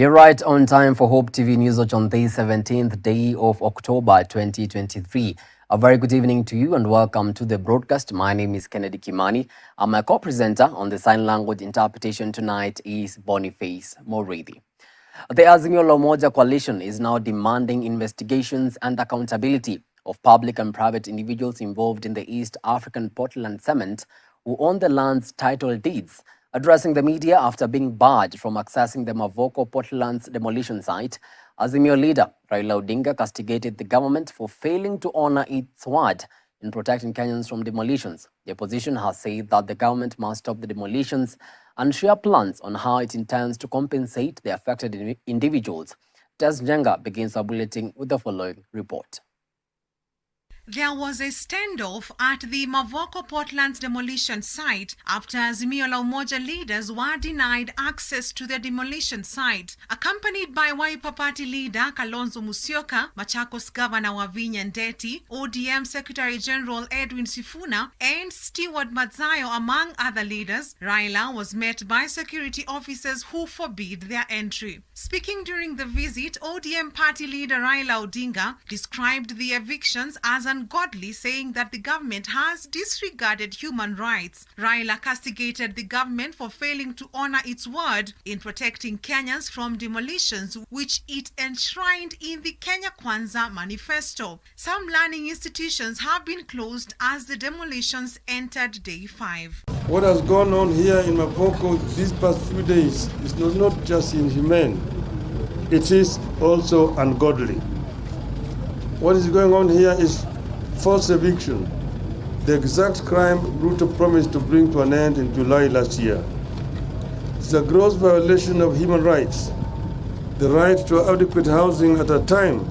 You're right on time for Hope TV News Watch on the 17th day of October 2023. A very good evening to you and welcome to the broadcast. My name is Kennedy Kimani. My co-presenter on the sign language interpretation tonight is Boniface Moridi. The Azimio la Umoja coalition is now demanding investigations and accountability of public and private individuals involved in the East African Portland Cement who own the land's title deeds. Addressing the media after being barred from accessing the Mavoko Portland's demolition site, Azimio leader Raila Odinga castigated the government for failing to honor its word in protecting Kenyans from demolitions. The opposition has said that the government must stop the demolitions and share plans on how it intends to compensate the affected individuals. Tess Njenga begins our bulletin with the following report. There was a standoff at the Mavoko Portland's demolition site after Azimio la Umoja leaders were denied access to the demolition site. Accompanied by Wiper Party leader Kalonzo Musyoka, Machakos Governor Wavinya Ndeti, ODM Secretary General Edwin Sifuna, and Stewart Madzayo, among other leaders, Raila was met by security officers who forbid their entry. Speaking during the visit, ODM party leader Raila Odinga described the evictions as ungodly, saying that the government has disregarded human rights. Raila castigated the government for failing to honor its word in protecting Kenyans from demolitions, which it enshrined in the Kenya Kwanza manifesto. Some learning institutions have been closed as the demolitions entered day 5. What has gone on here in Mavoko these past few days is not just inhumane, it is also ungodly. What is going on here is forced eviction, the exact crime Ruto promised to bring to an end in July last year. It's a gross violation of human rights, the right to adequate housing at a time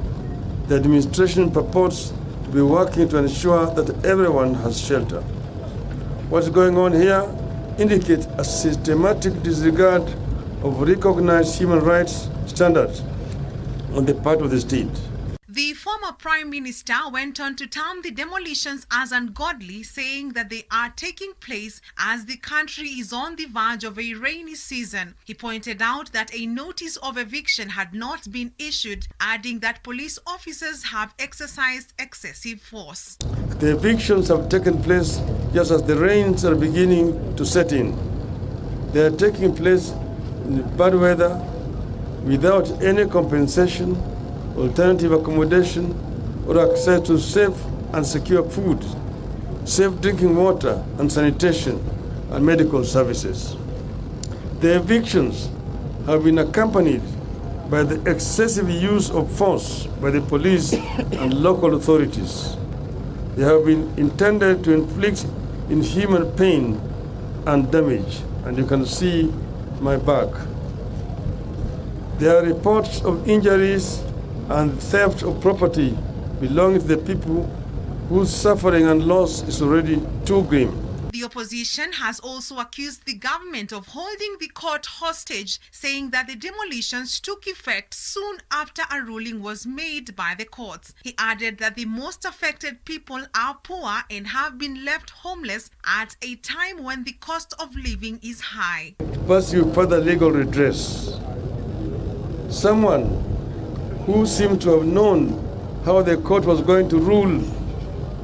the administration purports to be working to ensure that everyone has shelter. What's going on here indicates a systematic disregard of recognized human rights standards on the part of the state. The former Prime Minister went on to term the demolitions as ungodly, saying that they are taking place as the country is on the verge of a rainy season. He pointed out that a notice of eviction had not been issued, adding that police officers have exercised excessive force. The evictions have taken place just as the rains are beginning to set in. They are taking place in bad weather without any compensation, alternative accommodation, or access to safe and secure food, safe drinking water and sanitation, and medical services. The evictions have been accompanied by the excessive use of force by the police and local authorities. They have been intended to inflict inhuman pain and damage, and you can see my back. There are reports of injuries and theft of property belonging to the people whose suffering and loss is already too grim. The opposition has also accused the government of holding the court hostage, saying that the demolitions took effect soon after a ruling was made by the courts. He added that the most affected people are poor and have been left homeless at a time when the cost of living is high. To pursue further legal redress, someone who seemed to have known how the court was going to rule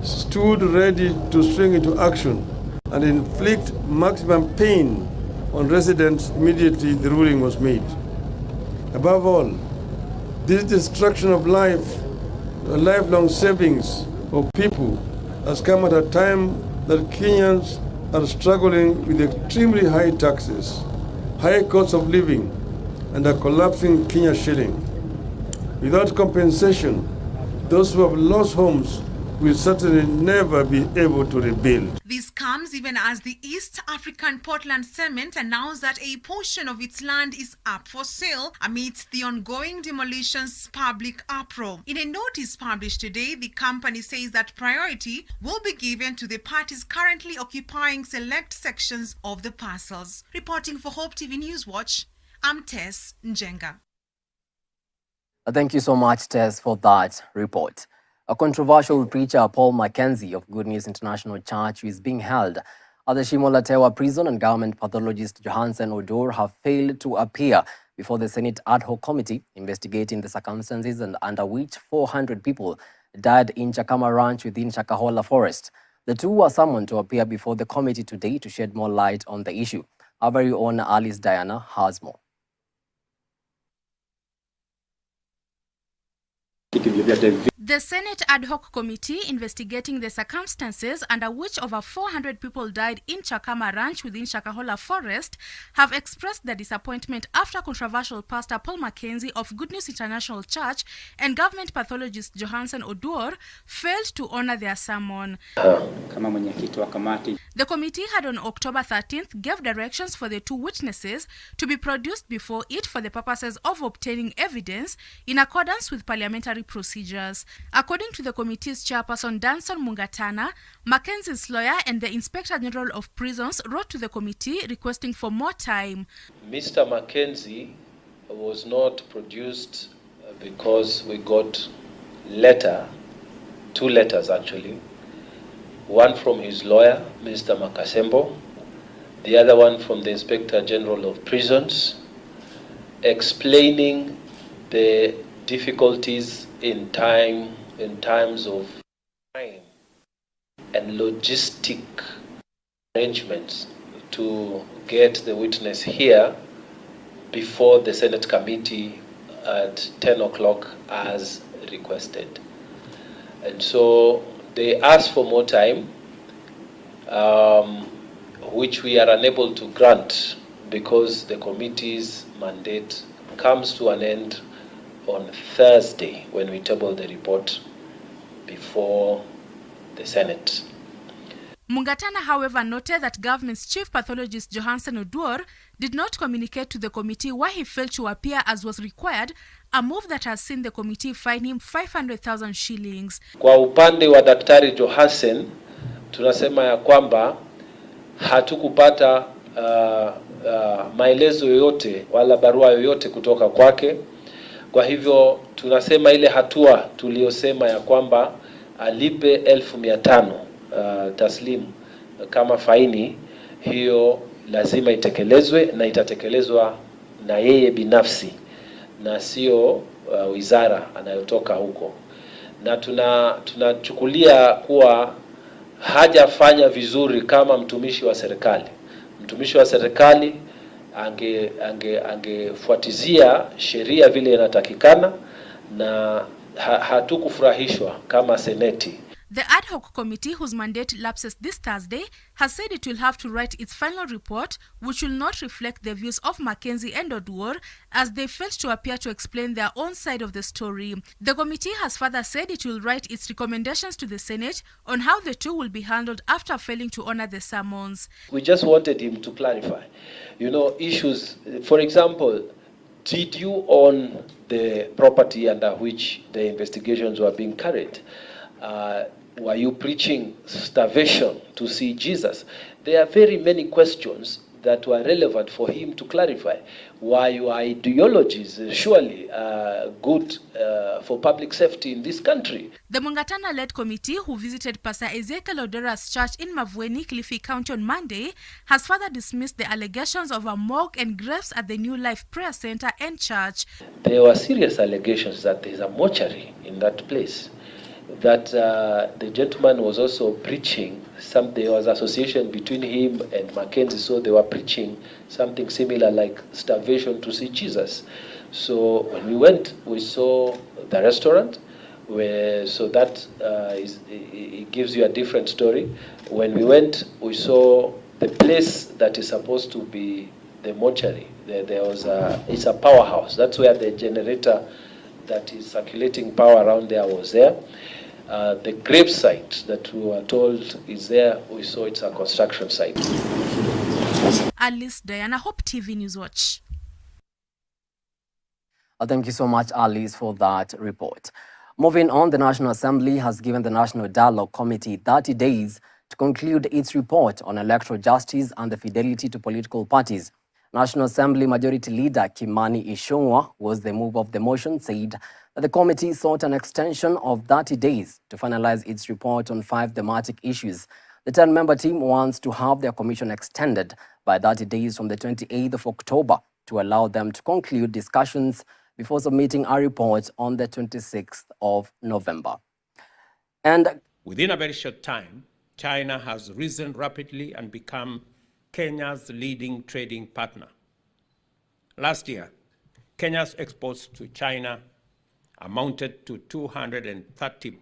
stood ready to swing into action and inflict maximum pain on residents immediately the ruling was made. Above all, this destruction of life, lifelong savings of people has come at a time that Kenyans are struggling with extremely high taxes, high cost of living, and a collapsing Kenya shilling. Without compensation, those who have lost homes will certainly never be able to rebuild. This comes even as the East African Portland Cement announced that a portion of its land is up for sale amidst the ongoing demolitions public uproar. In a notice published today, the company says that priority will be given to the parties currently occupying select sections of the parcels. Reporting for Hope TV Newswatch, I'm Tess Njenga. Thank you so much, Tess, for that report. A controversial preacher, Paul Mackenzie of Good News International Church, who is being held at the Shimolatewa prison, and government pathologist Johansen Odor have failed to appear before the Senate ad hoc committee investigating the circumstances and under which 400 people died in Chakama Ranch within Shakahola Forest. The two were summoned to appear before the committee today to shed more light on the issue. Our very own Alice Diana has more. The Senate ad hoc committee investigating the circumstances under which over 400 people died in Chakama Ranch within Shakahola Forest have expressed their disappointment after controversial Pastor Paul Mackenzie of Good News International Church and government pathologist Johansen Oduor failed to honor their sermon. The committee had on October 13th gave directions for the two witnesses to be produced before it for the purposes of obtaining evidence in accordance with parliamentary procedures. According to the committee's chairperson Danson Mungatana, Mackenzie's lawyer and the Inspector General of Prisons wrote to the committee requesting for more time. Mr. Mackenzie was not produced because we got two letters actually. One from his lawyer, Mr. Makasembo, the other one from the Inspector General of Prisons, explaining the difficulties in times of time and logistic arrangements to get the witness here before the Senate committee at 10 o'clock as requested. And so they asked for more time, which we are unable to grant because the committee's mandate comes to an end on Thursday when we table the report before the Senate. Mungatana, however, noted that government's chief pathologist Johansen Oduor did not communicate to the committee why he failed to appear as was required, a move that has seen the committee fine him 500,000 shillings. Kwa upande wa Daktari Johansen, tunasema ya kwamba hatukupata maelezo yoyote wala barua yoyote kutoka kwake. Kwa hivyo tunasema ile hatua tuliyosema ya kwamba alipe 1,500 taslimu kama faini, hiyo lazima itekelezwe na itatekelezwa na yeye binafsi na sio wizara anayotoka huko. Na tunachukulia kuwa hajafanya vizuri kama mtumishi wa serikali. Mtumishi wa serikali angefuatizia sheria vile inatakikana na hatukufurahishwa kama seneti. The ad hoc committee, whose mandate lapses this Thursday, has said it will have to write its final report, which will not reflect the views of Mackenzie and Oduor, as they failed to appear to explain their own side of the story. The committee has further said it will write its recommendations to the Senate on how the two will be handled after failing to honor the sermons. We just wanted him to clarify, issues. For example, did you own the property under which the investigations were being carried? Were you preaching starvation to see Jesus? There are very many questions that were relevant for him to clarify. Why your ideologies surely good for public safety in this country. The Mungatana-led committee, who visited Pastor Ezekiel Odera's church in Mavueni, Kilifi County on Monday, has further dismissed the allegations of a morgue and graves at the New Life Prayer Center and church. There were serious allegations that there is a mortuary in that place, that the gentleman was also preaching there was association between him and Mackenzie, so they were preaching something similar like starvation to see Jesus. So when we went, we saw the restaurant, so that it gives you a different story. When we went, we saw the place that is supposed to be the mortuary. It's a powerhouse. That's where the generator that is circulating power around there was there. The grave site that we were told is there, we saw it's a construction site. Alice Diana, Hope TV Newswatch. Thank you so much, Alice, for that report. Moving on, the National Assembly has given the National Dialogue Committee 30 days to conclude its report on electoral justice and the fidelity to political parties. National Assembly Majority Leader Kimani Ichung'wah was the mover of the motion, said that the committee sought an extension of 30 days to finalize its report on 5 thematic issues. The 10-member team wants to have their commission extended by 30 days from the 28th of October to allow them to conclude discussions before submitting a report on the 26th of November. And within a very short time, China has risen rapidly and become Kenya's leading trading partner. Last year, Kenya's exports to China amounted to $230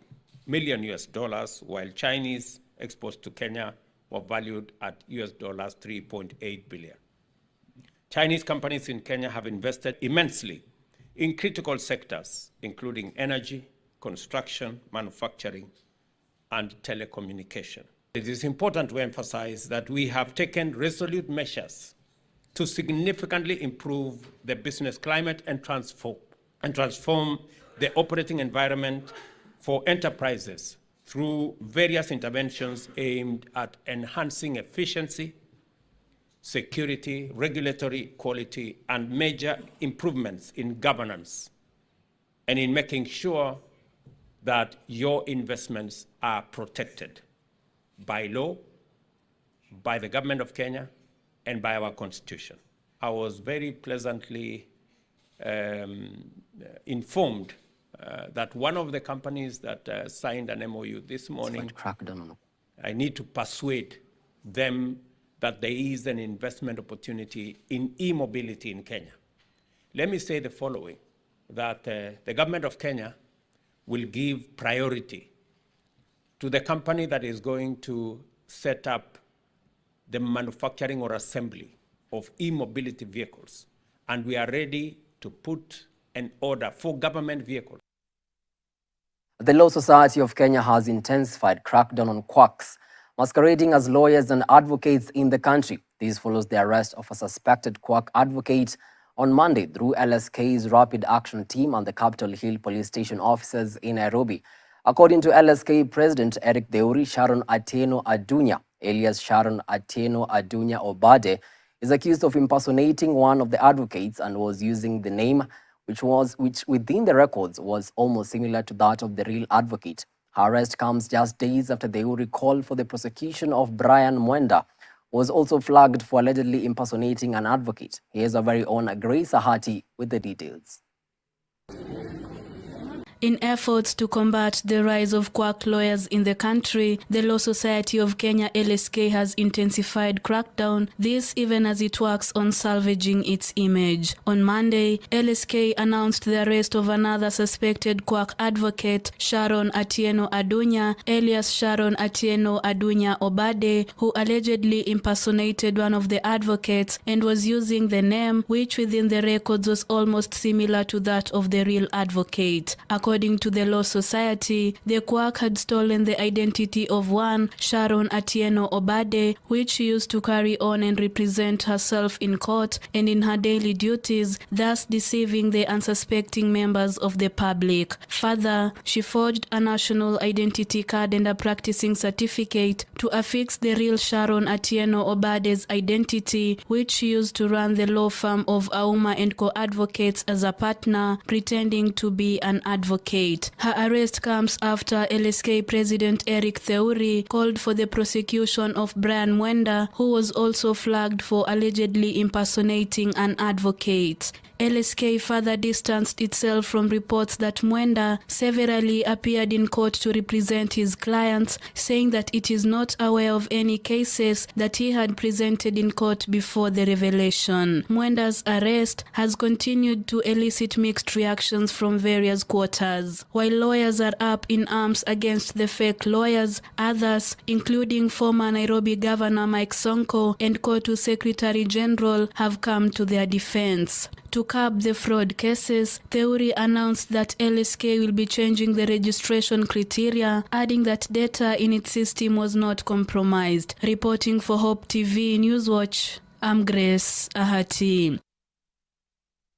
million US, while Chinese exports to Kenya were valued at US $3.8 billion. Chinese companies in Kenya have invested immensely in critical sectors, including energy, construction, manufacturing, and telecommunication. It is important to emphasize that we have taken resolute measures to significantly improve the business climate and transform the operating environment for enterprises through various interventions aimed at enhancing efficiency, security, regulatory quality, and major improvements in governance, and in making sure that your investments are protected by law, by the government of Kenya, and by our constitution. I was very pleasantly informed that one of the companies that signed an MOU this morning, I need to persuade them that there is an investment opportunity in e-mobility in Kenya. Let me say the following, that the government of Kenya will give priority to the company that is going to set up the manufacturing or assembly of e-mobility vehicles. And we are ready to put an order for government vehicles. The Law Society of Kenya has intensified crackdown on quacks masquerading as lawyers and advocates in the country. This follows the arrest of a suspected quack advocate on Monday through LSK's Rapid Action Team and the Capitol Hill Police Station officers in Nairobi. According to LSK President Eric Theuri, Sharon Atieno Adunya, alias Sharon Atieno Adunya Obade, is accused of impersonating one of the advocates and was using the name which within the records was almost similar to that of the real advocate. Her arrest comes just days after Theuri called for the prosecution of Brian Mwenda, who was also flagged for allegedly impersonating an advocate. Here's our very own Grace Ahati with the details. In efforts to combat the rise of quack lawyers in the country, the Law Society of Kenya (LSK) has intensified crackdown, this even as it works on salvaging its image. On Monday, LSK announced the arrest of another suspected quack advocate, Sharon Atieno Adunya, alias Sharon Atieno Adunya Obade, who allegedly impersonated one of the advocates and was using the name which within the records was almost similar to that of the real advocate. According to the Law Society, the quack had stolen the identity of one, Sharon Atieno Obade, which she used to carry on and represent herself in court and in her daily duties, thus deceiving the unsuspecting members of the public. Further, she forged a national identity card and a practicing certificate to affix the real Sharon Atieno Obade's identity, which she used to run the law firm of Auma and Co-Advocates as a partner, pretending to be an advocate. Her arrest comes after LSK President Eric Theuri called for the prosecution of Brian Mwenda, who was also flagged for allegedly impersonating an advocate. LSK further distanced itself from reports that Mwenda severally appeared in court to represent his clients, saying that it is not aware of any cases that he had presented in court before the revelation. Mwenda's arrest has continued to elicit mixed reactions from various quarters. While lawyers are up in arms against the fake lawyers, others, including former Nairobi Governor Mike Sonko and Kotu Secretary General, have come to their defense. To curb the fraud cases, Theuri announced that LSK will be changing the registration criteria, adding that data in its system was not compromised. Reporting for Hope TV Newswatch, I'm Grace Ahati.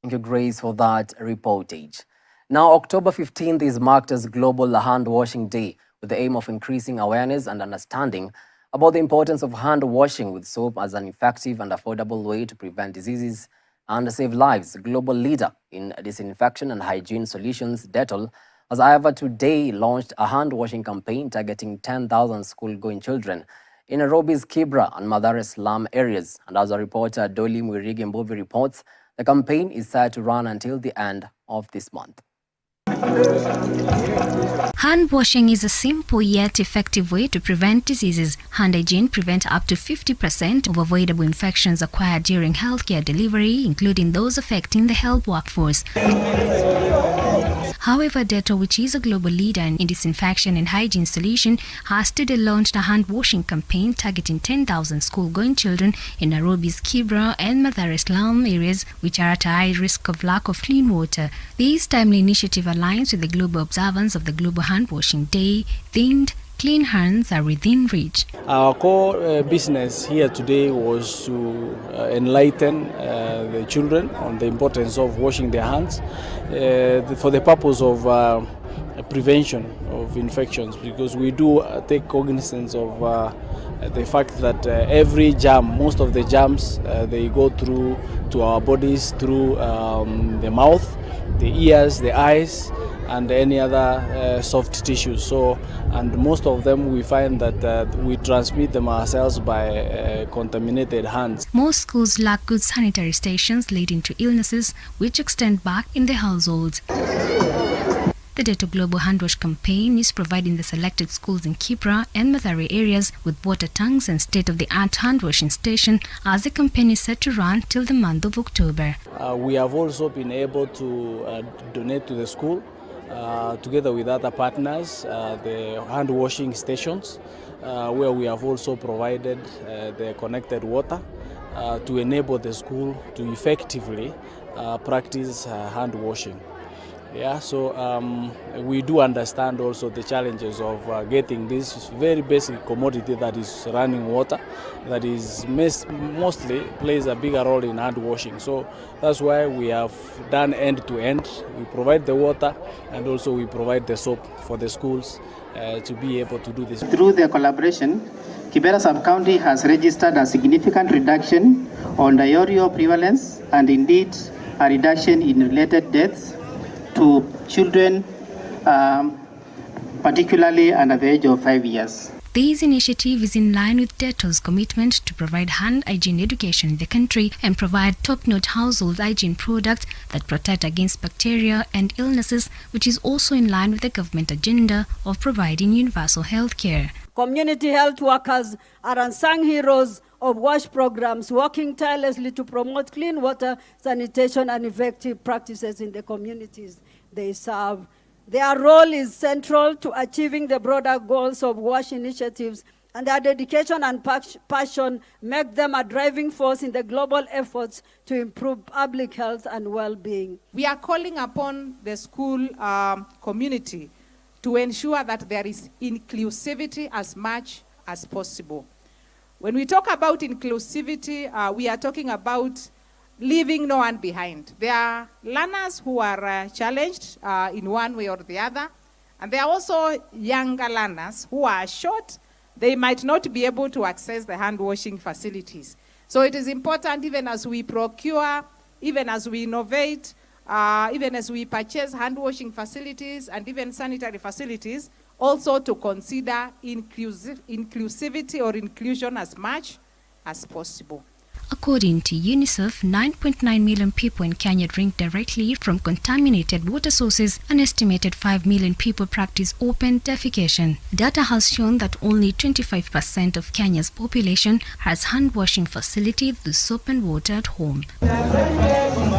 Thank you, Grace, for that reportage. Now, October 15th is marked as Global Hand Washing Day, with the aim of increasing awareness and understanding about the importance of hand washing with soap as an effective and affordable way to prevent diseases and save lives. Global leader in disinfection and hygiene solutions, Dettol, has however today launched a hand-washing campaign targeting 10,000 school-going children in Nairobi's Kibra and Mathare slum areas. And as our reporter Dolly Mwirigi Mbovi reports, The campaign is set to run until the end of this month. Hand washing is a simple yet effective way to prevent diseases. Hand hygiene prevents up to 50% of avoidable infections acquired during healthcare delivery, including those affecting the health workforce. However, Dettol, which is a global leader in disinfection and hygiene solution, has today launched a hand washing campaign targeting 10,000 school-going children in Nairobi's Kibra and Mathare slum areas, which are at a high risk of lack of clean water. This timely initiative aligns with the global observance of the Global Hand Washing Day, themed Clean Hands Are Within Reach. Our core business here today was to enlighten the children on the importance of washing their hands for the purpose of prevention of infections, because we do take cognizance of the fact that every germ, most of the germs, they go through to our bodies through the mouth, the ears, the eyes, and any other soft tissues. So, and most of them we find that we transmit them ourselves by contaminated hands. Most schools lack good sanitary stations, leading to illnesses which extend back in the households. The Dettol Global Handwash campaign is providing the selected schools in Kibra and Mathare areas with water tanks and state-of-the-art handwashing station, as the campaign is set to run till the month of October. We have also been able to donate to the school together with other partners, the hand washing stations, where we have also provided the connected water to enable the school to effectively practice hand washing. Yeah, so we do understand also the challenges of getting this very basic commodity that is running water, that is mostly plays a bigger role in hand washing. So that's why we have done end to end. We provide the water and also we provide the soap for the schools to be able to do this. Through the collaboration, Kibera Sub-County has registered a significant reduction on diarrhea prevalence and indeed a reduction in related deaths to children, particularly under the age of 5 years. This initiative is in line with Dettol's commitment to provide hand hygiene education in the country and provide top-notch household hygiene products that protect against bacteria and illnesses, which is also in line with the government agenda of providing universal health care. Community health workers are unsung heroes of WASH programs, working tirelessly to promote clean water, sanitation, and effective practices in the communities they serve. Their role is central to achieving the broader goals of WASH initiatives, and their dedication and passion make them a driving force in the global efforts to improve public health and well-being. We are calling upon the school community to ensure that there is inclusivity as much as possible. When we talk about inclusivity, we are talking about leaving no one behind. There are learners who are challenged in one way or the other, and there are also younger learners who are short. They might not be able to access the hand washing facilities. So it is important, even as we procure, even as we innovate, even as we purchase hand washing facilities and even sanitary facilities, also to consider inclusivity or inclusion as much as possible. According to UNICEF, 9.9 million people in Kenya drink directly from contaminated water sources. An estimated 5 million people practice open defecation. Data has shown that only 25% of Kenya's population has hand-washing facilities with soap and water at home.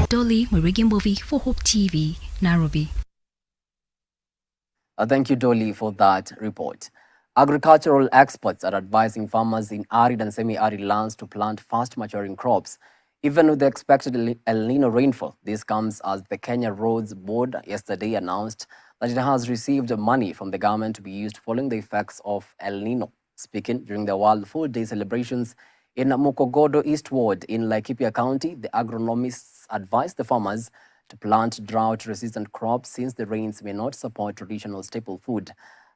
Dolly Murigembovi for Hope TV, Nairobi. Thank you, Dolly, for that report. Agricultural experts are advising farmers in arid and semi-arid lands to plant fast-maturing crops. Even with the expected El Nino rainfall, this comes as the Kenya Roads Board yesterday announced that it has received money from the government to be used following the effects of El Nino. Speaking during the World Food Day celebrations in Mukogodo East Ward in Laikipia County, the agronomists advised the farmers to plant drought-resistant crops since the rains may not support traditional staple food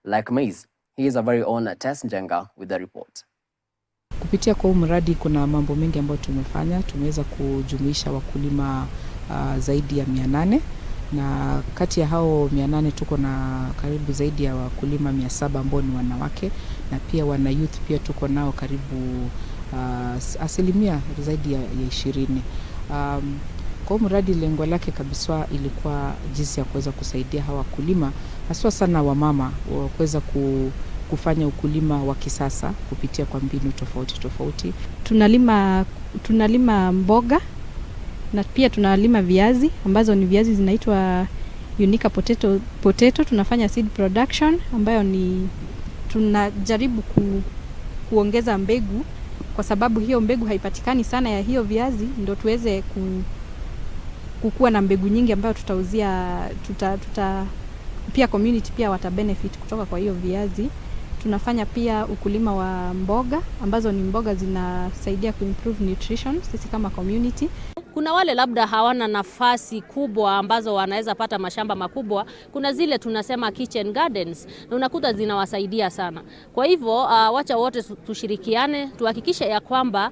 like maize. Here's our very own Tess Njenga with the report. Kupitia kwa mradi kuna mambo mengi ambayo tumefanya. Tumeweza kujumuisha wakulima zaidi ya 800, na kati ya hao 800 tuko na karibu zaidi ya wakulima 700 ambao ni wanawake, na pia wana youth pia tuko nao karibu asilimia zaidi ya 20. Kwa mradi lengo lake kabisa ilikuwa jinsi ya kuweza kusaidia hawa wakulima, haswa sana wamama, kuweza kufanya ukulima wa kisasa kupitia kwa mbinu tofauti tofauti. Tunalima mboga na pia tunalima viazi ambazo ni viazi zinaitwa Unica potato. Tunafanya seed production ambayo ni tunajaribu kuongeza mbegu, kwa sababu hiyo mbegu haipatikani sana ya hiyo viazi, ndio tuweze kukua na mbegu nyingi ambayo tutauzia pia community pia wata benefit kutoka kwa hiyo viazi. Tunafanya pia ukulima wa mboga ambazo ni mboga zinasaidia kuimprove nutrition sisi kama community. Kuna wale labda hawana nafasi kubwa ambazo wanaweza pata mashamba makubwa. Kuna zile tunasema kitchen gardens na unakuta zinawasaidia sana. Kwa hivyo wacha wote tushirikiane, tuhakikishe ya kwamba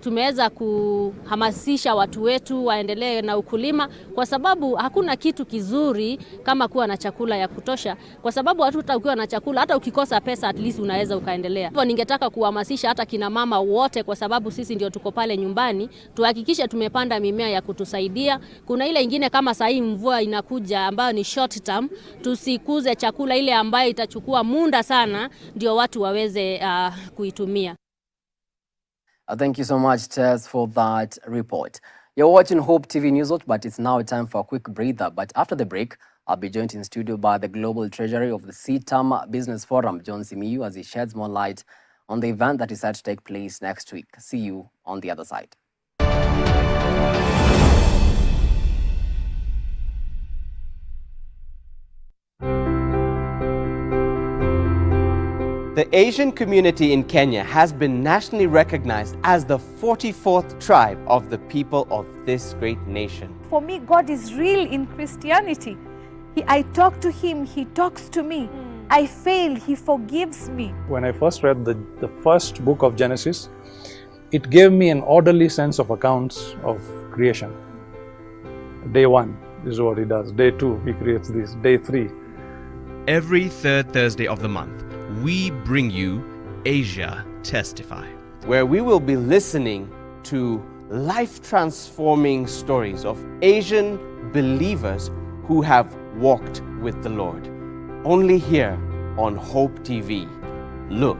tumeweza kuhamasisha watu wetu waendelee na ukulima, kwa sababu hakuna kitu kizuri kama kuwa na chakula ya kutosha, kwa sababu hata ukiwa na chakula, hata ukikosa pesa, at least unaweza ukaendelea. Hivyo ningetaka kuhamasisha hata kina mama wote, kwa sababu sisi ndio tuko pale nyumbani, tuhakikishe tumepanda mimea ya kutusaidia. Kuna ile ingine kama saa hii mvua inakuja ambayo ni short term, tusikuze chakula ile ambayo itachukua muda sana ndio watu waweze kuitumia. Thank you so much, Tess, for that report. You're watching Hope TV News Watch, but it's now time for a quick breather. But after the break, I'll be joined in studio by the Global Treasury of the CTAM Business Forum, John Simiyu, as he sheds more light on the event that is set to take place next week. See you on the other side. The Asian community in Kenya has been nationally recognized as the 44th tribe of the people of this great nation. For me, God is real in Christianity. I talk to Him, He talks to me. I fail, He forgives me. When I first read the first book of Genesis, it gave me an orderly sense of accounts of creation. Day 1 is what He does. Day 2, He creates this. Day 3. Every third Thursday of the month, we bring you Asia Testify, where we will be listening to life-transforming stories of Asian believers who have walked with the Lord. Only here on Hope TV. Look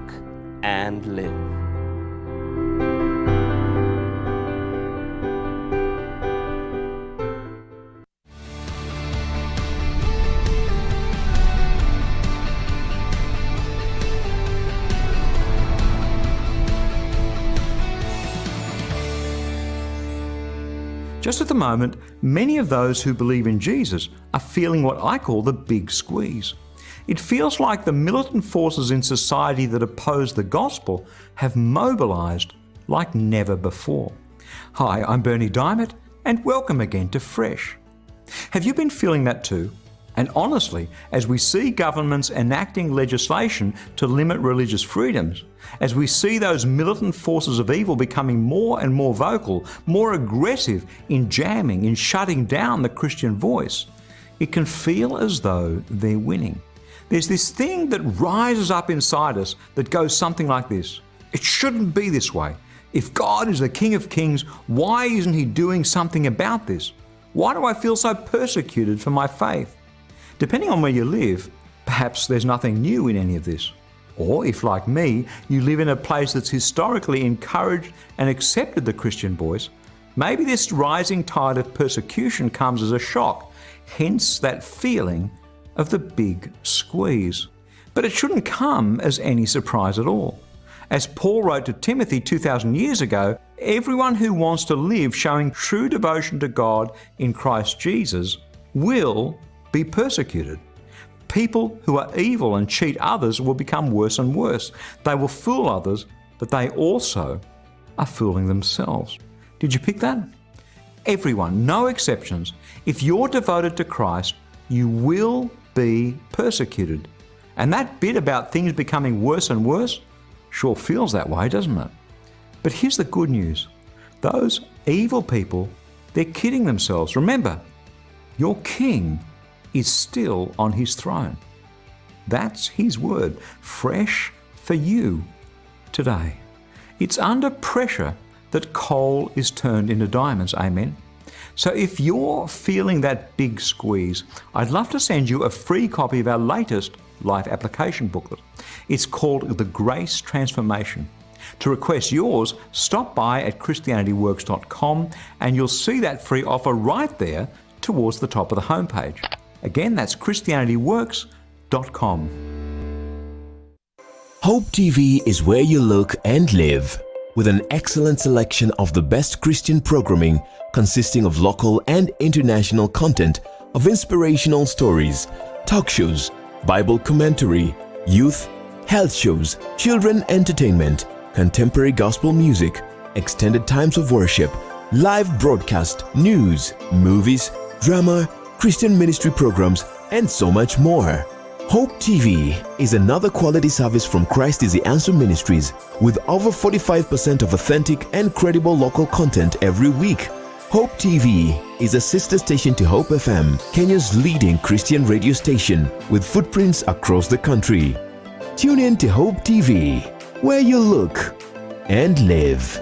and live. Just at the moment, many of those who believe in Jesus are feeling what I call the big squeeze. It feels like the militant forces in society that oppose the gospel have mobilized like never before. Hi, I'm Bernie Diamond, and welcome again to Fresh. Have you been feeling that too? And honestly, as we see governments enacting legislation to limit religious freedoms, as we see those militant forces of evil becoming more and more vocal, more aggressive in jamming, in shutting down the Christian voice, it can feel as though they're winning. There's this thing that rises up inside us that goes something like this. It shouldn't be this way. If God is the King of Kings, why isn't He doing something about this? Why do I feel so persecuted for my faith? Depending on where you live, perhaps there's nothing new in any of this. Or if, like me, you live in a place that's historically encouraged and accepted the Christian voice, maybe this rising tide of persecution comes as a shock, hence that feeling of the big squeeze. But it shouldn't come as any surprise at all. As Paul wrote to Timothy 2,000 years ago, everyone who wants to live showing true devotion to God in Christ Jesus will be persecuted. People who are evil and cheat others will become worse and worse. They will fool others, but they also are fooling themselves. Did you pick that? Everyone, no exceptions. If you're devoted to Christ, you will be persecuted. And that bit about things becoming worse and worse sure feels that way, doesn't it? But here's the good news. Those evil people, they're kidding themselves. Remember, your King is still on His throne. That's His word, fresh for you today. It's under pressure that coal is turned into diamonds, amen? So if you're feeling that big squeeze, I'd love to send you a free copy of our latest life application booklet. It's called The Grace Transformation. To request yours, stop by at christianityworks.com and you'll see that free offer right there towards the top of the homepage. Again, that's christianityworks.com. Hope TV is where you look and live, with an excellent selection of the best Christian programming consisting of local and international content of inspirational stories, talk shows, Bible commentary, youth, health shows, children entertainment, contemporary gospel music, extended times of worship, live broadcast, news, movies, drama, Christian ministry programs, and so much more. Hope TV is another quality service from Christ is the Answer Ministries, with over 45% of authentic and credible local content every week. Hope TV is a sister station to Hope FM, Kenya's leading Christian radio station, with footprints across the country. Tune in to Hope TV, where you look and live.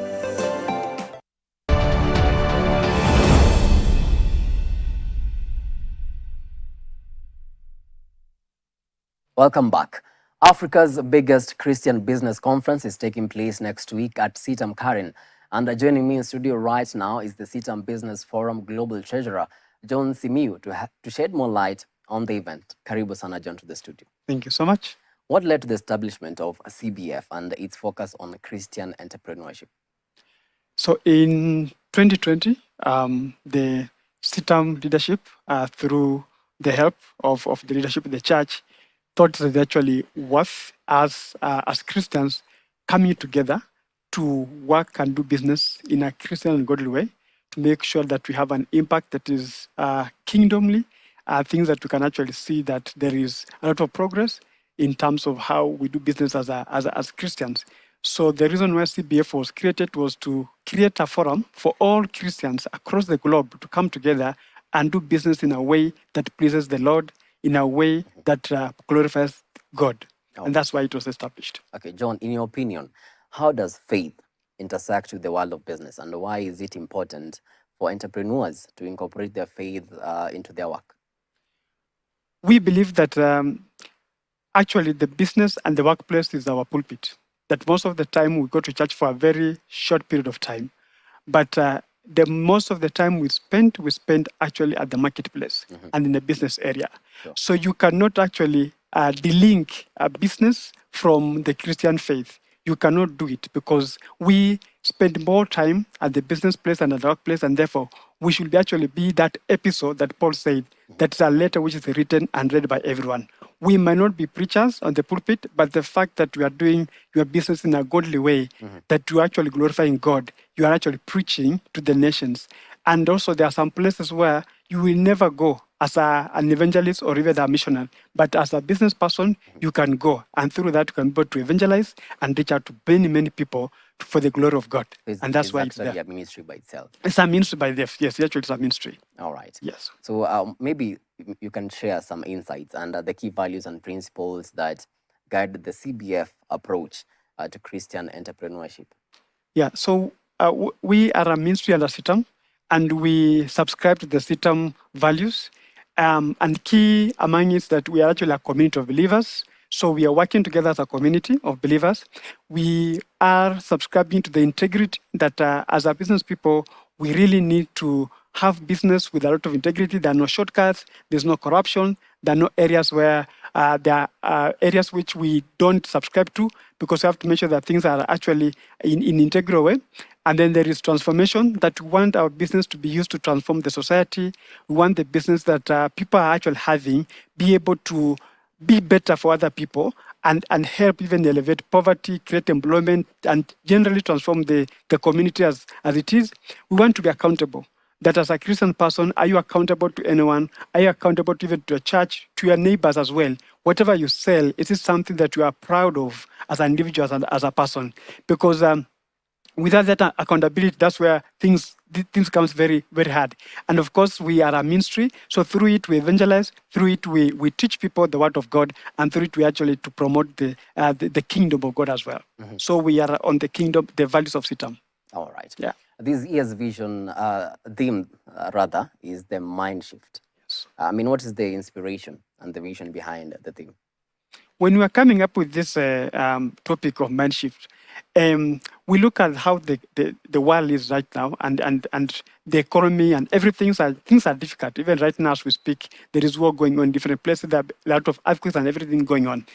Welcome back. Africa's biggest Christian business conference is taking place next week at CITAM Karen. And joining me in studio right now is the CITAM Business Forum Global Treasurer, John Simiyu, to shed more light on the event. Karibu sana, John, to the studio. Thank you so much. What led to the establishment of CBF and its focus on Christian entrepreneurship? So in 2020, the CITAM leadership, through the help of the leadership of the church, thought that it actually worth us as Christians coming together to work and do business in a Christian and godly way to make sure that we have an impact that is kingdomly, things that we can actually see that there is a lot of progress in terms of how we do business as Christians. So the reason why CBF was created was to create a forum for all Christians across the globe to come together and do business in a way that pleases the Lord, in a way that glorifies God. And that's why it was established. Okay, John, in your opinion, how does faith intersect with the world of business, and why is it important for entrepreneurs to incorporate their faith into their work? We believe that actually the business and the workplace is our pulpit. That most of the time we go to church for a very short period of time. But the most of the time we spend actually at the marketplace and in the business area. Sure. So you cannot actually delink a business from the Christian faith. You cannot do it because we spend more time at the business place and at the workplace, and therefore we should actually be that episode that Paul said, that's a letter which is written and read by everyone. We might not be preachers on the pulpit, but the fact that we are doing your business in a godly way, that you are actually glorifying God, you are actually preaching to the nations. And also there are some places where you will never go as an evangelist or even a missionary, but as a business person, you can go. And through that, you can be able to evangelize and reach out to many, many people for the glory of God. And that's why it's actually a ministry by itself. It's a ministry by itself. Yes, actually it's a ministry. All right. Yes. So maybe you can share some insights and the key values and principles that guide the CBF approach to Christian entrepreneurship. Yeah, so we are a ministry under CITAM, and we subscribe to the CITAM values. And key among it is that we are actually a community of believers. So we are working together as a community of believers. We are subscribing to the integrity that as a business people, we really need to have business with a lot of integrity. There are no shortcuts. There's no corruption. There are no areas where there are areas which we don't subscribe to, because we have to make sure that things are actually in integral way. And then there is transformation, that we want our business to be used to transform the society. We want the business that people are actually having be able to be better for other people and help even elevate poverty, create employment, and generally transform the community as it is. We want to be accountable. That as a Christian person, are you accountable to anyone? Are you accountable to even to a church, to your neighbors as well? Whatever you sell, it is something that you are proud of as an individual, as a person. Because without that accountability, that's where things comes very, very hard. And of course, we are a ministry. So through it, we evangelize. Through it, we teach people the word of God. And through it, we actually to promote the kingdom of God as well. So we are on the kingdom, the values of CITAM. All right. Yeah. This year's vision theme, rather, is the mind shift. Yes. I mean, what is the inspiration and the vision behind the theme? When we are coming up with this topic of mind shift, we look at how the world is right now, and the economy and everything. Things are difficult. Even right now, as we speak, there is war going on in different places. There are a lot of earthquakes and everything going on.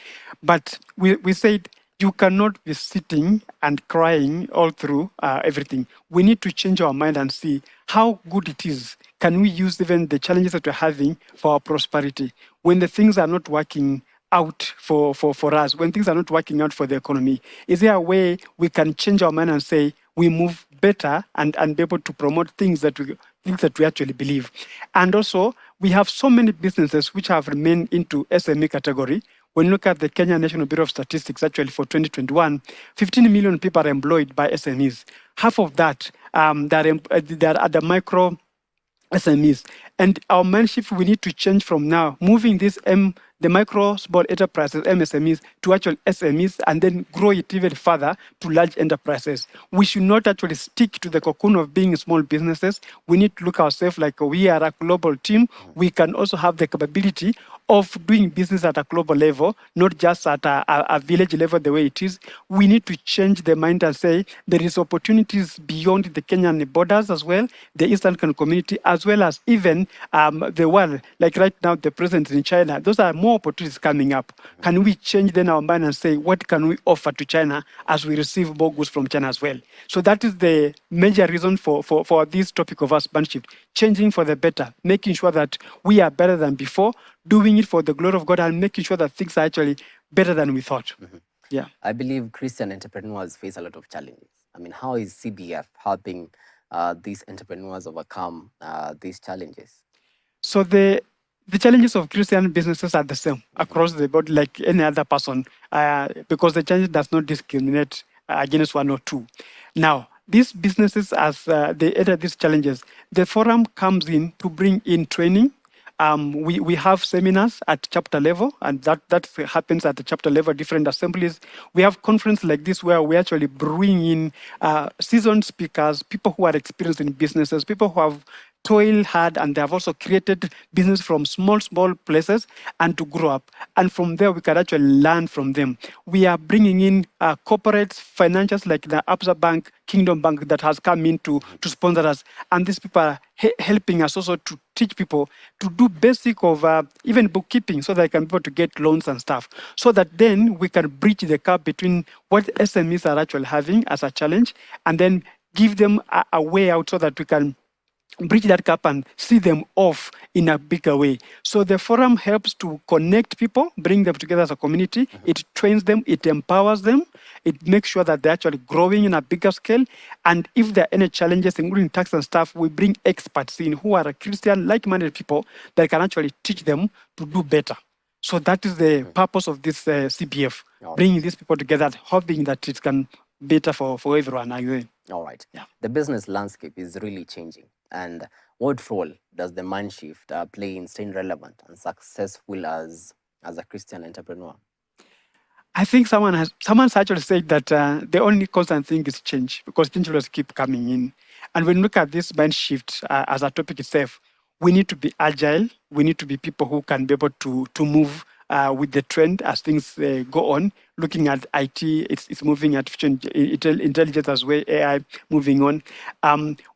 But we said you cannot be sitting and crying all through everything. We need to change our mind and see how good it is. Can we use even the challenges that we're having for our prosperity? When the things are not working out for us, when things are not working out for the economy, is there a way we can change our mind and say we move better and be able to promote things that we actually believe? And also, we have so many businesses which have remained into SME category. When you look at the Kenya National Bureau of Statistics, actually for 2021, 15 million people are employed by SMEs. Half of that, they're at the micro SMEs. And our mind shift, we need to change from now, moving the micro, small enterprises, MSMEs, to actual SMEs, and then grow it even further to large enterprises. We should not actually stick to the cocoon of being small businesses. We need to look ourselves like we are a global team. We can also have the capability of doing business at a global level, not just at a village level the way it is. We need to change the mind and say there is opportunities beyond the Kenyan borders as well, the East African community, as well as even the world. Like right now, the president in China, those are more opportunities coming up. Can we change then our mind and say, what can we offer to China as we receive more goods from China as well? So that is the major reason for this topic of us shift, changing for the better, making sure that we are better than before, doing it for the glory of God, and making sure that things are actually better than we thought. Yeah. I believe Christian entrepreneurs face a lot of challenges. I mean, how is CBF helping these entrepreneurs overcome these challenges? So the challenges of Christian businesses are the same across the board, like any other person, because the challenge does not discriminate against one or two. Now, these businesses, as they enter these challenges, the forum comes in to bring in training. We have seminars at chapter level, and that happens at the chapter level, different assemblies. We have conferences like this where we actually bring in seasoned speakers, people who are experienced in businesses, people who have toiled hard, and they have also created business from small places and to grow up. And from there, we can actually learn from them. We are bringing in corporates, financials like the Absa Bank, Kingdom Bank that has come in to sponsor us. And these people are helping us also to teach people to do basic of even bookkeeping so that they can be able to get loans and stuff. So that then we can bridge the gap between what SMEs are actually having as a challenge and then give them a way out so that we can bridge that gap and see them off in a bigger way. So the forum helps to connect people, bring them together as a community. It trains them, it empowers them, it makes sure that they're actually growing in a bigger scale. And if there are any challenges, including tax and stuff, we bring experts in who are Christian, like-minded people that can actually teach them to do better. So that is the purpose of this CBF, bringing these people together, hoping that it can be better for everyone. All right. Yeah. The business landscape is really changing. And what role does the mind shift play in staying relevant and successful as a Christian entrepreneur? I think someone's actually said that the only constant thing is change, because change will keep coming in. And when we look at this mind shift as a topic itself, we need to be agile. We need to be people who can be able to move with the trend as things go on. Looking at IT, it's moving, artificial intelligence as well, AI moving on.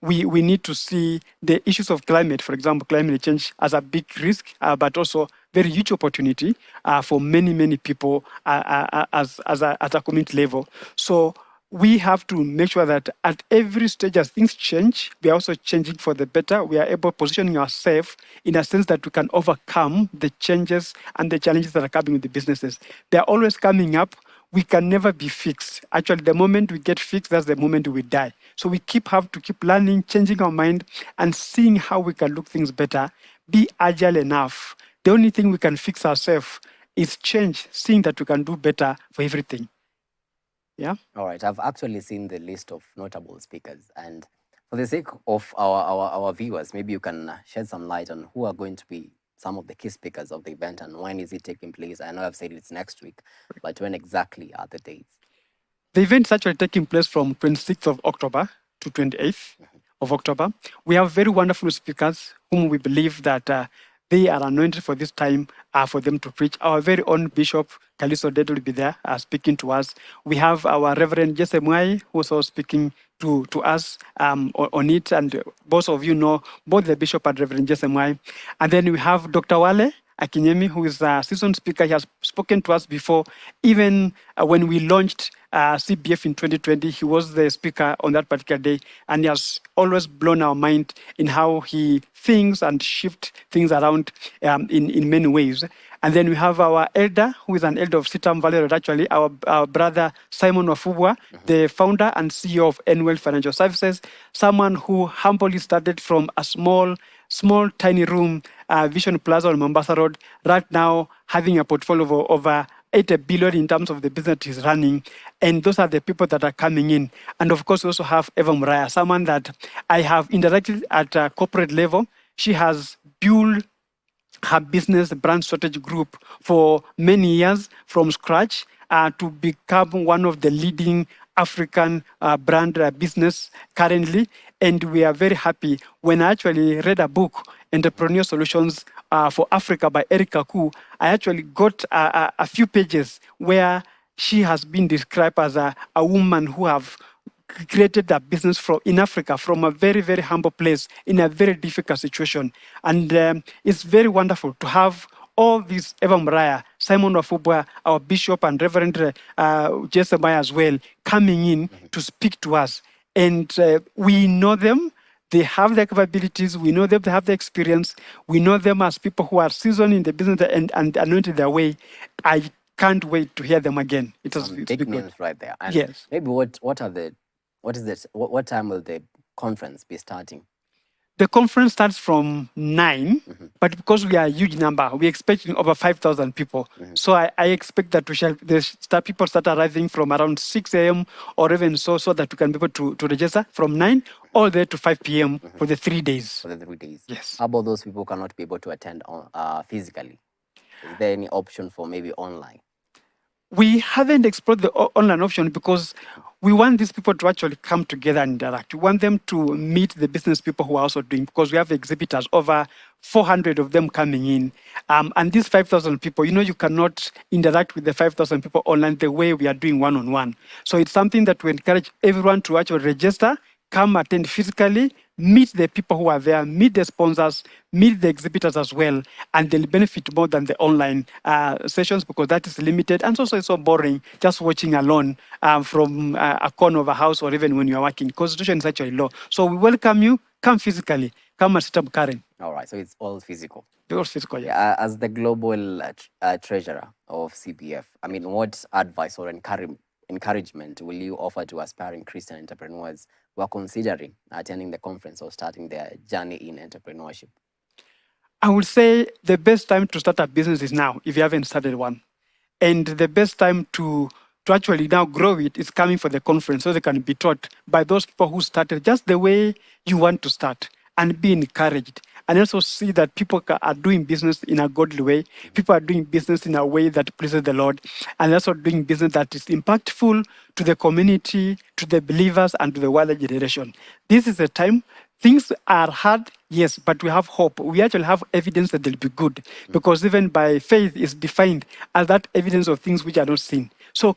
We need to see the issues of climate, for example, climate change as a big risk, but also very huge opportunity for many people as a community level. So we have to make sure that at every stage as things change, we are also changing for the better. We are able to positioning ourselves in a sense that we can overcome the changes and the challenges that are coming with the businesses. They are always coming up. We can never be fixed. Actually, the moment we get fixed, that's the moment we die. So we have to keep learning, changing our mind, and seeing how we can look things better, be agile enough. The only thing we can fix ourselves is change, seeing that we can do better for everything. Yeah. All right. I've actually seen the list of notable speakers, and for the sake of our viewers, maybe you can shed some light on who are going to be some of the key speakers of the event and when is it taking place. I know I've said it's next week, but when exactly are the dates? The event is actually taking place from 26th of October to 28th of October. We have very wonderful speakers whom we believe that they are anointed for this time for them to preach. Our very own Bishop Kaliso Dede will be there speaking to us. We have our Reverend Jesse Mwai who is also speaking to us on it. And both of you know both the Bishop and Reverend Jesse Mwai. And then we have Dr. Wale Akinyemi, who is a seasoned speaker. He has spoken to us before. Even when we launched CBF in 2020, he was the speaker on that particular day. And he has always blown our mind in how he thinks and shift things around in many ways. And then we have our elder, who is an elder of Sitam Valley Road, actually, our brother Simon Wafubwa, the founder and CEO of NWell Financial Services, someone who humbly started from a small, tiny room, Vision Plaza on Mombasa Road, right now having a portfolio of over 80 billion in terms of the business he's running. And those are the people that are coming in. And of course, we also have Eva Muraya, someone that I have interacted at a corporate level. She has built her business brand strategy group for many years from scratch to become one of the leading African brand business currently. And we are very happy. When I actually read a book, Entrepreneur Solutions for Africa by Erica Koo, I actually got a few pages where she has been described as a woman who have created a business in Africa from a very, very humble place in a very difficult situation. And it's very wonderful to have all these, Eva Muraya, Simon Wafubwa, our bishop, and Reverend Jesse Mwai as well, coming in to speak to us. And we know them. They have the capabilities. We know them. They have the experience. We know them as people who are seasoned in the business and anointed their way. I can't wait to hear them again. It's big names right there. And yes. Maybe what time will the conference be starting? The conference starts from 9, but because we are a huge number, we're expecting over 5,000 people. So I expect that people start arriving from around 6 a.m. or even so that we can be able to register from 9 all the way to 5 p.m. for the 3 days. For the 3 days. Yes. How about those people who cannot be able to attend physically? Is there any option for maybe online? We haven't explored the online option because we want these people to actually come together and interact. We want them to meet the business people who are also doing, because we have exhibitors, over 400 of them coming in. And these 5,000 people, you cannot interact with the 5,000 people online the way we are doing one-on-one. So it's something that we encourage everyone to actually register, come attend physically, meet the people who are there, meet the sponsors, meet the exhibitors as well, and they'll benefit more than the online sessions, because that is limited. And also it's so boring just watching alone from a corner of a house, or even when you're working. Constitution is actually low. So we welcome you. Come physically. Come and sit up, Karen. All right. So it's all physical. All physical, yeah. As the global treasurer of CBF, I mean, what advice or encouragement will you offer to aspiring Christian entrepreneurs who are considering attending the conference or starting their journey in entrepreneurship? I would say the best time to start a business is now, if you haven't started one. And the best time to actually now grow it is coming for the conference, so they can be taught by those people who started just the way you want to start, and be encouraged. And also see that people are doing business in a godly way. People are doing business in a way that pleases the Lord. And also doing business that is impactful to the community, to the believers, and to the wider generation. This is a time. Things are hard, yes, but we have hope. We actually have evidence that they'll be good, because even by faith is defined as that evidence of things which are not seen. So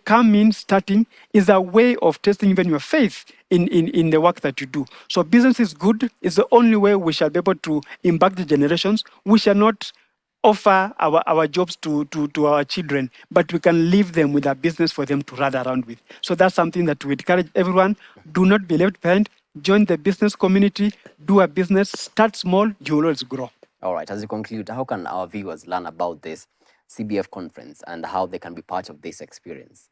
starting is a way of testing even your faith in the work that you do. So business is good. It's the only way we shall be able to impact the generations. We shall not offer our jobs to our children, but we can leave them with a business for them to run around with. So that's something that we encourage everyone. Do not be left behind. Join the business community. Do a business. Start small. You will always grow. All right. As you conclude, how can our viewers learn about this CBF conference and how they can be part of this experience?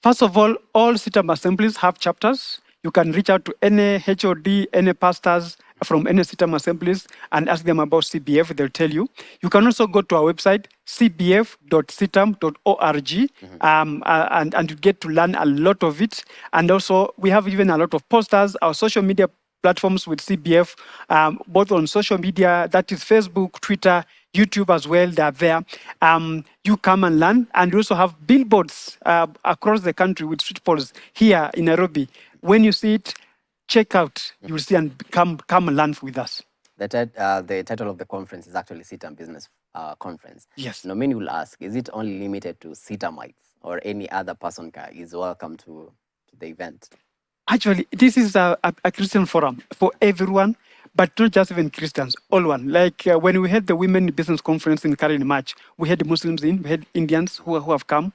First of all CITAM assemblies have chapters. You can reach out to any HOD, any pastors from any CITAM assemblies and ask them about CBF. They'll tell you. You can also go to our website, cbf.citam.org, and you get to learn a lot of it. And also, we have even a lot of posters, our social media platforms with CBF, both on social media, that is Facebook, Twitter, YouTube as well, they are there. You come and learn. And we also have billboards across the country with street poles here in Nairobi. When you see it, check out. You will see and come and learn with us. The title of the conference is actually CITAM Business Conference. Yes. Now, many will ask, is it only limited to CITAMites or any other person is welcome to the event? Actually, this is a Christian forum for everyone, but not just even Christians, all one. Like when we had the Women Business Conference in Karen in March, we had Muslims in, we had Indians who have come,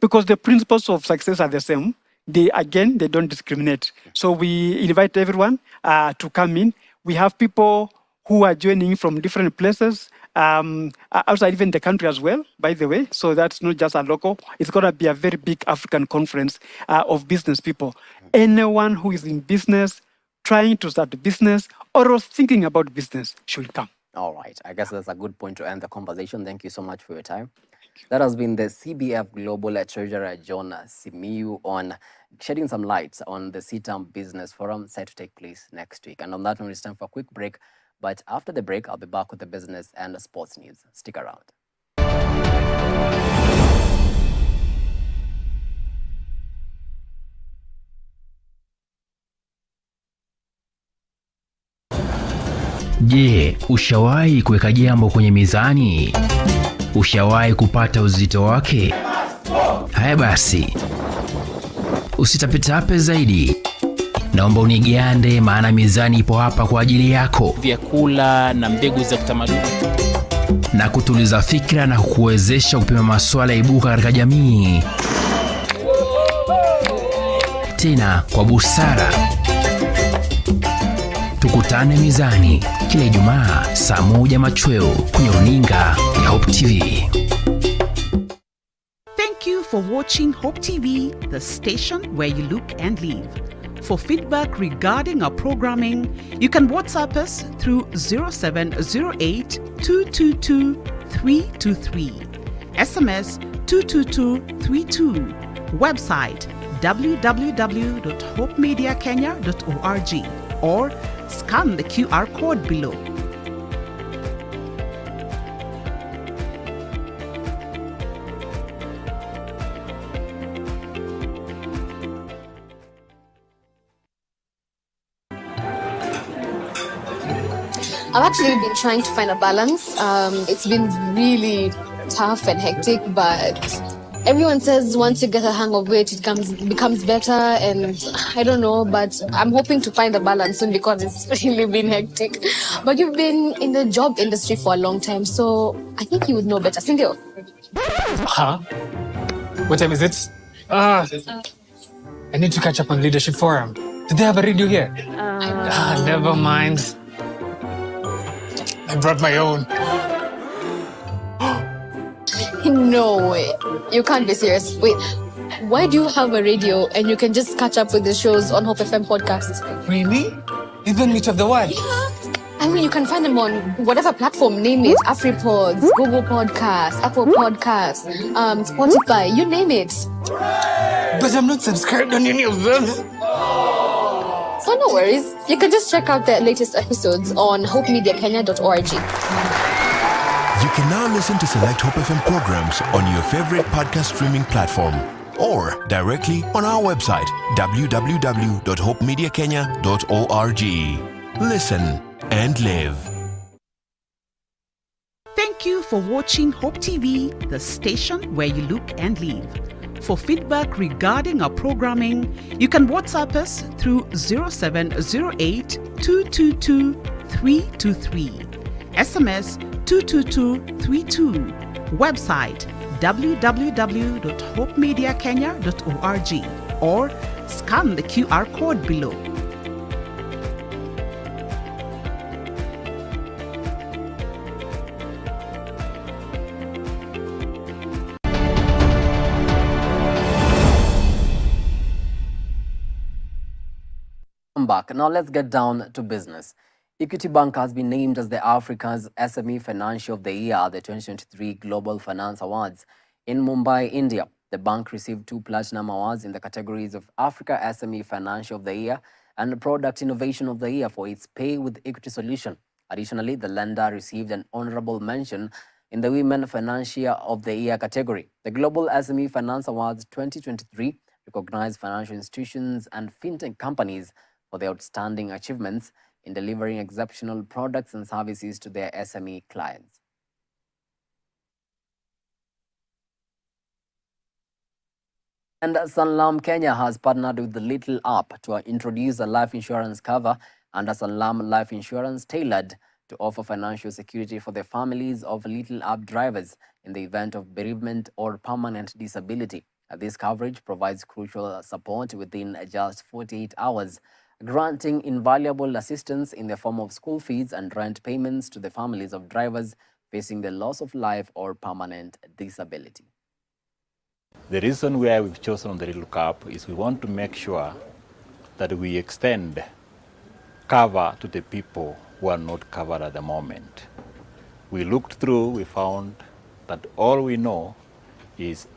because the principles of success are the same. They don't discriminate. So we invite everyone to come in. We have people who are joining from different places, outside even the country as well, by the way. So that's not just a local. It's going to be a very big African conference of business people. Anyone who is in business, trying to start a business, or thinking about business should come. All right. I guess that's a good point to end the conversation. Thank you so much for your time. That has been the CBF Global Treasurer John Simiyu on shedding some lights on the CITAM Business Forum set to take place next week. And on that note, it's time for a quick break. But after the break, I'll be back with the business and the sports news. Stick around. Je, ushawahi kuweka jambo kwenye mizani? Ushawahi kupata uzito wake? Haya basi, usitapetape zaidi. Naomba unigande, maana mizani ipo hapa kwa ajili yako. Vyakula na mbegu za kitamaduni na kutuliza fikra na kukuwezesha kupima masuala ibuka katika jamii, tena kwa busara. Tukutane mizani kila Ijumaa saa 1 machweo kwenye runinga ya Hope TV. Thank you for watching Hope TV, the station where you look and live. For feedback regarding our programming, you can WhatsApp us through 0708 222 323, SMS 22232, website www.hopemediakenya.org, or scan the QR code below. I've actually been trying to find a balance. It's been really tough and hectic, but everyone says once you get a hang of it, it becomes better, and I don't know, but I'm hoping to find a balance soon because it's really been hectic. But you've been in the job industry for a long time, so I think you would know better. Sindio? Huh? What time is it? I need to catch up on Leadership Forum. Do they have a radio here? Never mind. I brought my own. No way. You can't be serious. Wait, why do you have a radio and you can just catch up with the shows on Hope FM podcasts? Really? Even Meet of the One? Yeah. I mean, you can find them on whatever platform, name it. AfriPods, Google Podcasts, Apple Podcasts, Spotify, you name it. But I'm not subscribed on any of them. So no worries. You can just check out the latest episodes on hopemediakenya.org. You can now listen to select Hope FM programs on your favorite podcast streaming platform or directly on our website www.hopemediakenya.org. Listen and live. Thank you for watching Hope TV, the station where you look and live. For feedback regarding our programming, you can WhatsApp us through 0708 222 323, SMS 22232, website www.hopemediakenya.org, or scan the QR code below. Back. Now let's get down to business. Equity Bank has been named as the Africa's SME Financial of the Year at the 2023 Global Finance Awards in Mumbai, India. The bank received 2 platinum awards in the categories of Africa SME Financial of the Year and Product Innovation of the Year for its Pay with Equity solution. Additionally, the lender received an honorable mention in the Women Financier of the Year category. The Global SME Finance Awards 2023 recognize financial institutions and fintech companies for their outstanding achievements in delivering exceptional products and services to their SME clients. And Sanlam Kenya has partnered with the Little App to introduce a life insurance cover under Sanlam Life Insurance tailored to offer financial security for the families of Little App drivers in the event of bereavement or permanent disability. This coverage provides crucial support within just 48 hours, granting invaluable assistance in the form of school fees and rent payments to the families of drivers facing the loss of life or permanent disability. The reason why we've chosen the Little Cup is we want to make sure that we extend cover to the people who are not covered at the moment. We looked through, we found that all we know is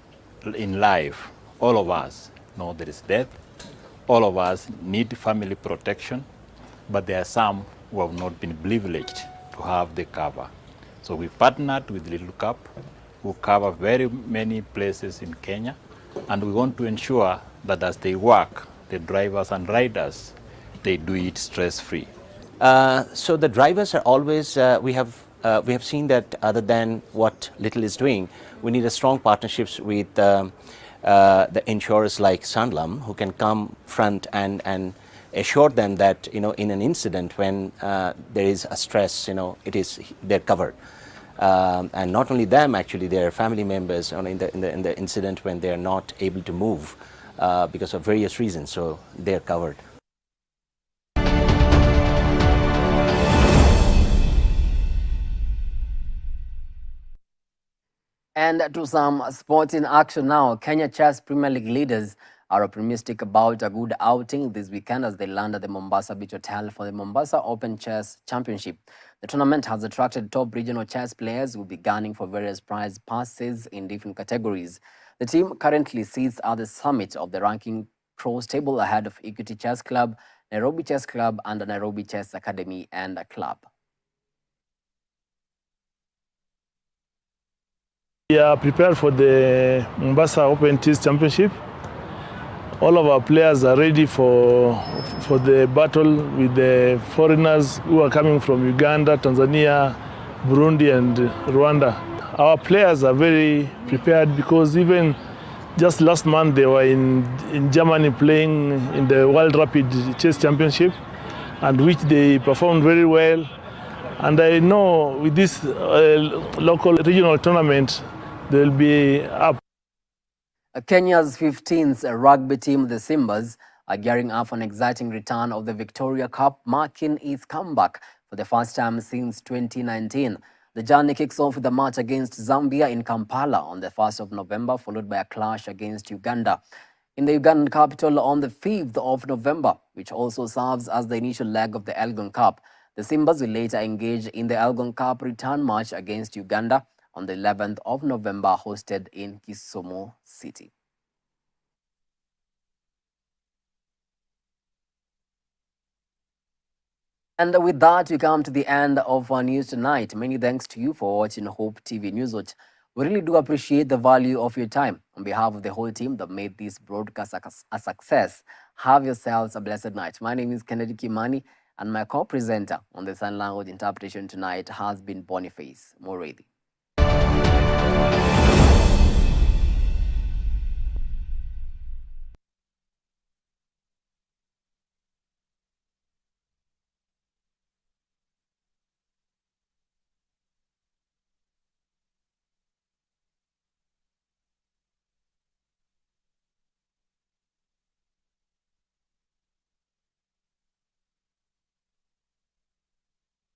in life, all of us know there is death, all of us need family protection, but there are some who have not been privileged to have the cover. So we partnered with Little Cup, who cover very many places in Kenya, and we want to ensure that as they work, the drivers and riders, they do it stress-free. So the drivers are always, we have seen that other than what Little is doing, we need a strong partnerships with the insurers like Sanlam, who can come front and assure them that, in an incident when there is a stress, they're covered. And not only them, actually, their family members in the incident when they're not able to move because of various reasons, so they're covered. And to some sporting action now, Kenya Chess Premier League leaders are optimistic about a good outing this weekend as they land at the Mombasa Beach Hotel for the Mombasa Open Chess Championship. The tournament has attracted top regional chess players who will be gunning for various prize purses in different categories. The team currently sits at the summit of the ranking cross table ahead of Equity Chess Club, Nairobi Chess Club, and the Nairobi Chess Academy and Club. We are prepared for the Mombasa Open Chess Championship. All of our players are ready for the battle with the foreigners who are coming from Uganda, Tanzania, Burundi, and Rwanda. Our players are very prepared because even just last month they were in Germany playing in the World Rapid Chess Championship, and which they performed very well. And I know with this local regional tournament, they'll be up. Kenya's 15th rugby team, the Simbas, are gearing up for an exciting return of the Victoria Cup, marking its comeback for the first time since 2019. The journey kicks off with a match against Zambia in Kampala on the 1st of November, followed by a clash against Uganda in the Ugandan capital on the 5th of November, which also serves as the initial leg of the Elgon Cup. The Simbas will later engage in the Elgon Cup return match against Uganda on the 11th of November, hosted in Kisumu City. And with that, we come to the end of our news tonight. Many thanks to you for watching Hope TV News Watch. We really do appreciate the value of your time. On behalf of the whole team that made this broadcast a success, have yourselves a blessed night. My name is Kennedy Kimani, and my co-presenter on the sign language interpretation tonight has been Boniface Moredi.